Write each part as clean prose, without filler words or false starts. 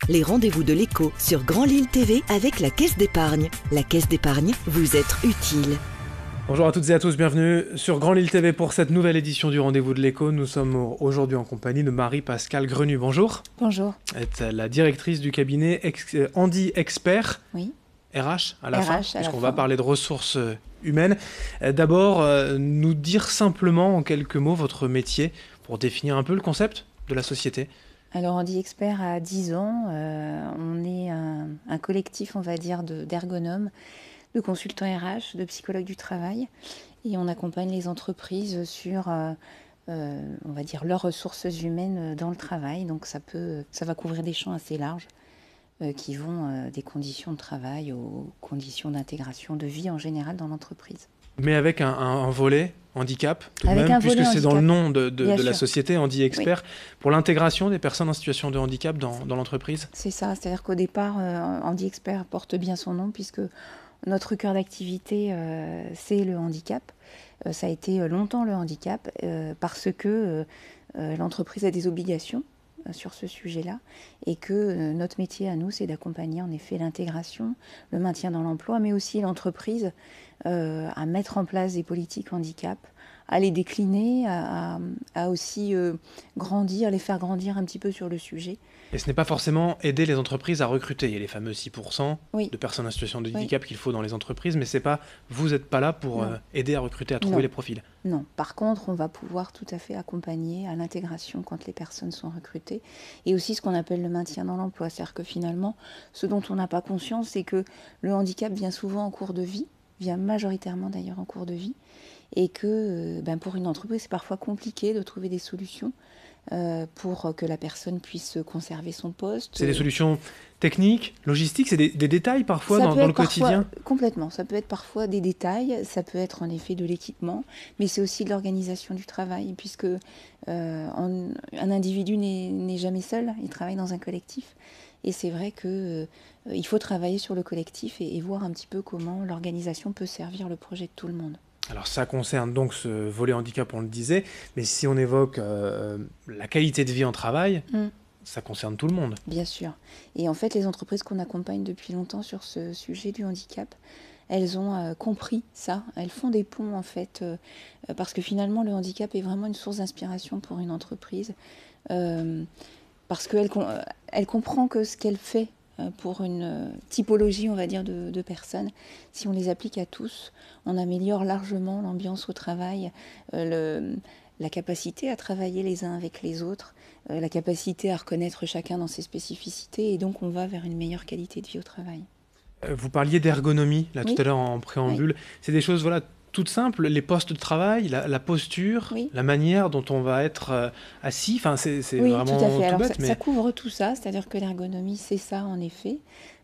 les rendez-vous de l'écho sur Grand Lille TV avec la Caisse d'épargne. La Caisse d'épargne, vous être utile. Bonjour à toutes et à tous, bienvenue sur Grand Lille TV pour cette nouvelle édition du Rendez-vous de l'écho. Nous sommes aujourd'hui en compagnie de Marie-Pascale Grenu. Bonjour. Bonjour. Vous êtes la directrice du cabinet Handi Expert. Oui. RH à la fin, puisqu'on va fin. parler de ressources humaines. D'abord, nous dire simplement en quelques mots votre métier pour définir un peu le concept de la société. Alors Handi Expert a 10 ans, on est un collectif, on va dire, d'ergonomes, de consultants RH, de psychologues du travail, et on accompagne les entreprises sur, on va dire, leurs ressources humaines dans le travail. Donc ça va couvrir des champs assez larges qui vont des conditions de travail aux conditions d'intégration de vie en général dans l'entreprise. Mais avec un volet handicap, tout de Avec même, un puisque volet c'est dans le nom de Bien la sûr. société, Handi Expert, Oui. pour l'intégration des personnes en situation de handicap dans l'entreprise. C'est ça, c'est-à-dire qu'au départ, Handi Expert porte bien son nom puisque notre cœur d'activité, c'est le handicap. Ça a été longtemps le handicap parce que l'entreprise a des obligations sur ce sujet-là et que notre métier à nous, c'est d'accompagner en effet l'intégration, le maintien dans l'emploi, mais aussi l'entreprise à mettre en place des politiques handicap, à les décliner, à aussi grandir, les faire grandir un petit peu sur le sujet. Et ce n'est pas forcément aider les entreprises à recruter. Il y a les fameux 6% Oui. de personnes en situation de Oui. handicap qu'il faut dans les entreprises, mais c'est pas, vous n'êtes pas là pour aider à recruter, à trouver Non. les profils. Non. Par contre, on va pouvoir tout à fait accompagner à l'intégration quand les personnes sont recrutées et aussi ce qu'on appelle le maintien dans l'emploi. C'est-à-dire que finalement, ce dont on n'a pas conscience, c'est que le handicap vient souvent en cours de vie, vient majoritairement d'ailleurs en cours de vie, et que pour une entreprise, c'est parfois compliqué de trouver des solutions pour que la personne puisse conserver son poste. C'est des solutions techniques, logistiques, c'est des détails parfois Ça dans peut le être quotidien. Complètement. Ça peut être parfois des détails, ça peut être en effet de l'équipement, mais c'est aussi de l'organisation du travail, puisque un individu n'est jamais seul, il travaille dans un collectif. Et c'est vrai qu'il faut travailler sur le collectif et voir un petit peu comment l'organisation peut servir le projet de tout le monde. Alors ça concerne donc ce volet handicap, on le disait, mais si on évoque la qualité de vie en travail, ça concerne tout le monde. Bien sûr. Et en fait, les entreprises qu'on accompagne depuis longtemps sur ce sujet du handicap, elles ont compris ça. Elles font des ponts, en fait, parce que finalement, le handicap est vraiment une source d'inspiration pour une entreprise, parce qu'elle comprend que ce qu'elle fait pour une typologie, on va dire, de personnes, si on les applique à tous, on améliore largement l'ambiance au travail, la capacité à travailler les uns avec les autres, la capacité à reconnaître chacun dans ses spécificités, et donc on va vers une meilleure qualité de vie au travail. Vous parliez d'ergonomie, là, Oui. tout à l'heure en préambule. Oui. C'est des choses, voilà, toutes simples, les postes de travail, la posture, oui. la manière dont on va être assis, enfin, c'est oui, vraiment tout à fait. Alors, bête. Ça couvre tout ça, c'est-à-dire que l'ergonomie, c'est ça, en effet.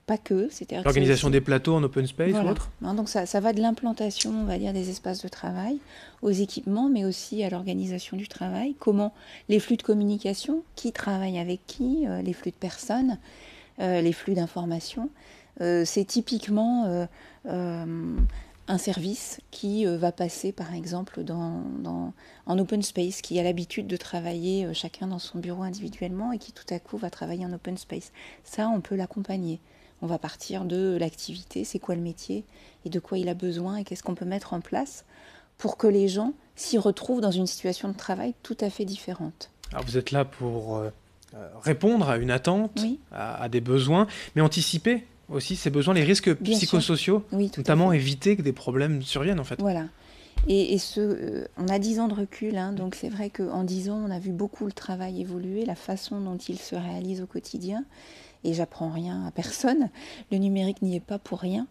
Pas que. L'organisation des plateaux en open space ou autre. Donc ça va de l'implantation, on va dire, des espaces de travail, aux équipements, mais aussi à l'organisation du travail. Comment les flux de communication, qui travaille avec qui, les flux de personnes, les flux d'informations. C'est typiquement un service qui va passer, par exemple, en open space, qui a l'habitude de travailler chacun dans son bureau individuellement et qui tout à coup va travailler en open space. Ça, on peut l'accompagner. On va partir de l'activité, c'est quoi le métier et de quoi il a besoin et qu'est-ce qu'on peut mettre en place pour que les gens s'y retrouvent dans une situation de travail tout à fait différente. Alors vous êtes là pour répondre à une attente, oui. à des besoins, mais anticiper aussi ces besoins, les risques psychosociaux, oui, notamment éviter que des problèmes surviennent en fait. Voilà. Et on a 10 ans de recul, donc c'est vrai qu'en 10 ans, on a vu beaucoup le travail évoluer, la façon dont il se réalise au quotidien. Et j'apprends rien à personne. Le numérique n'y est pas pour rien.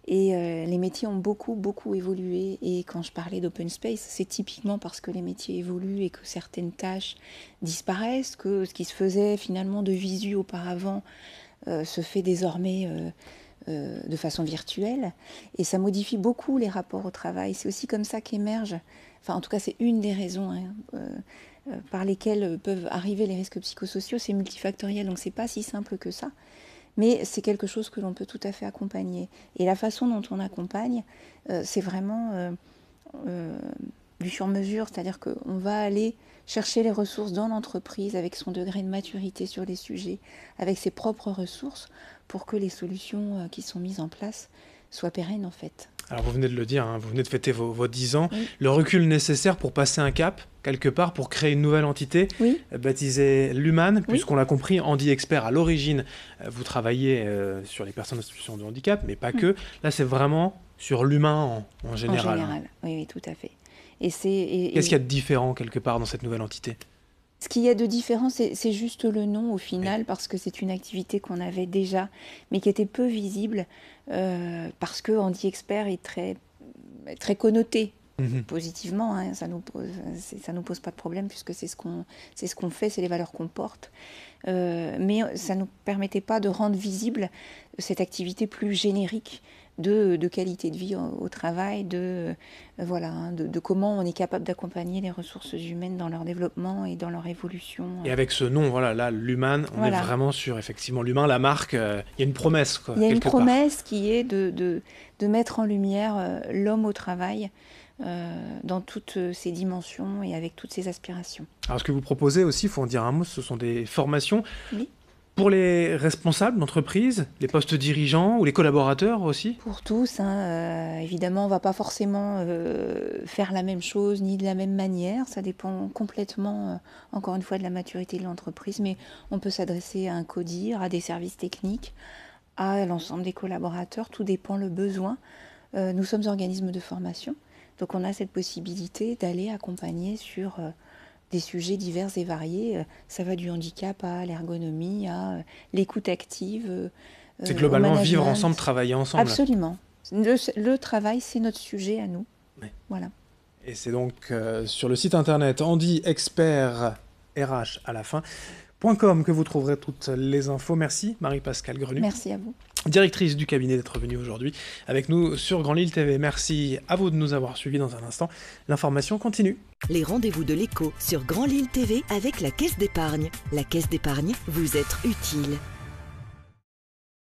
Et les métiers ont beaucoup, beaucoup évolué. Et quand je parlais d'open space, c'est typiquement parce que les métiers évoluent et que certaines tâches disparaissent, que ce qui se faisait finalement de visu auparavant se fait désormais de façon virtuelle. Et ça modifie beaucoup les rapports au travail. C'est aussi comme ça qu'émerge, enfin en tout cas c'est une des raisons par lesquelles peuvent arriver les risques psychosociaux, c'est multifactoriel, donc c'est pas si simple que ça. Mais c'est quelque chose que l'on peut tout à fait accompagner. Et la façon dont on accompagne, c'est vraiment du sur-mesure, c'est-à-dire qu'on va aller chercher les ressources dans l'entreprise avec son degré de maturité sur les sujets, avec ses propres ressources, pour que les solutions qui sont mises en place soient pérennes en fait. Alors vous venez de le dire, hein, vous venez de fêter vos 10 ans. Oui. Le recul nécessaire pour passer un cap, quelque part, pour créer une nouvelle entité, Oui. baptisée l'Human, Oui. puisqu'on l'a compris, Handy Expert, à l'origine, vous travaillez sur les personnes en situation de handicap, mais pas que. Là, c'est vraiment sur l'humain en général. En général, oui, oui, tout à fait. Qu'est-ce qu'il y a de différent, quelque part, dans cette nouvelle entité ? Ce qu'il y a de différent, c'est juste le nom au final, parce que c'est une activité qu'on avait déjà, mais qui était peu visible, parce que Handy Expert est très connoté positivement, hein, ça nous pose pas de problème, puisque c'est ce qu'on fait, c'est les valeurs qu'on porte. Mais ça ne nous permettait pas de rendre visible cette activité plus générique de qualité de vie au travail, de comment on est capable d'accompagner les ressources humaines dans leur développement et dans leur évolution. Et avec ce nom, voilà, là, l'Human, on est vraiment sur, effectivement, l'humain, la marque, il y a une promesse, quoi, il y a une promesse qui est de mettre en lumière l'homme au travail, dans toutes ses dimensions et avec toutes ses aspirations. Alors ce que vous proposez aussi, il faut en dire un mot, ce sont des formations Oui. pour les responsables d'entreprise, les postes dirigeants ou les collaborateurs aussi. Pour tous, hein, évidemment, on ne va pas forcément faire la même chose ni de la même manière, ça dépend complètement, encore une fois, de la maturité de l'entreprise, mais on peut s'adresser à un codir, à des services techniques, à l'ensemble des collaborateurs, tout dépend le besoin. Nous sommes organismes de formation. Donc on a cette possibilité d'aller accompagner sur des sujets divers et variés. Ça va du handicap à l'ergonomie, à l'écoute active. C'est globalement vivre ensemble, travailler ensemble. Absolument. Le travail, c'est notre sujet à nous. Oui. Voilà. Et c'est donc sur le site internet Handy Expert RH à la fin .com que vous trouverez toutes les infos. Merci Marie-Pascale Grenu. Merci à vous. Directrice du cabinet, d'être venue aujourd'hui avec nous sur Grand Lille TV. Merci à vous de nous avoir suivis. Dans un instant, l'information continue. Les rendez-vous de l'écho sur Grand Lille TV avec la Caisse d'épargne. La Caisse d'épargne, vous êtes utile.